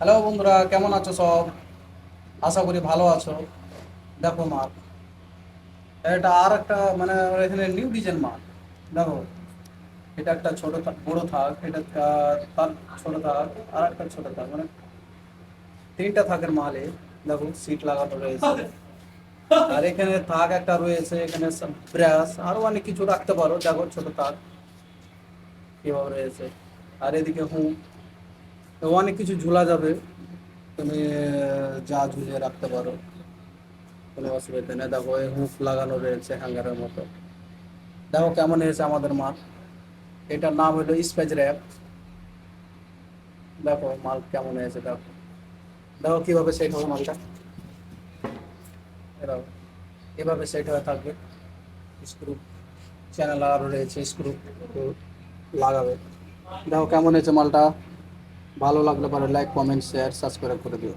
Hello বন্ধুরা, কেমন আছো সব? আশা করি ভালো আছো। দেখো মাল, এটা আর একটা মানে এখানে নিউ ডিজাইন মাল। দেখো, এটা একটা বড় থাক, এটা তার ছোট থাক, আর একটা ছোট থাক, মানে তিনটা থাকের মালে। দেখো সিট লাগানো রয়েছে, আর এখানে থাক একটা রয়েছে, এখানে ব্রাশ আরো অনেক কিছু রাখতে পারো। দেখো ছোট থাক কিভাবে রয়েছে, আর এদিকে অনেক কিছু ঝোলা যাবে। তুমি যা ঝুলিয়ে রাখতে পারো, কোনো অসুবিধা নেই। দেখো এই হুক লাগানো রয়েছে হ্যাঙ্গারের মতো। দেখো কেমন হয়েছে আমাদের মাল। এটার নাম হলো স্পেস র্যাপ। দেখো মাল কেমন হয়েছে, দেখো। দেখো কিভাবে সেট হবে মালটা। এরকম এভাবে সেট হয়ে থাকবে। স্ক্রু চ্যানেল আরও রয়েছে, স্ক্রু লাগাবে। দেখো কেমন হয়েছে মালটা। ভালো লাগলে পারে লাইক, কমেন্ট, শেয়ার, সাবস্ক্রাইব করে দিও।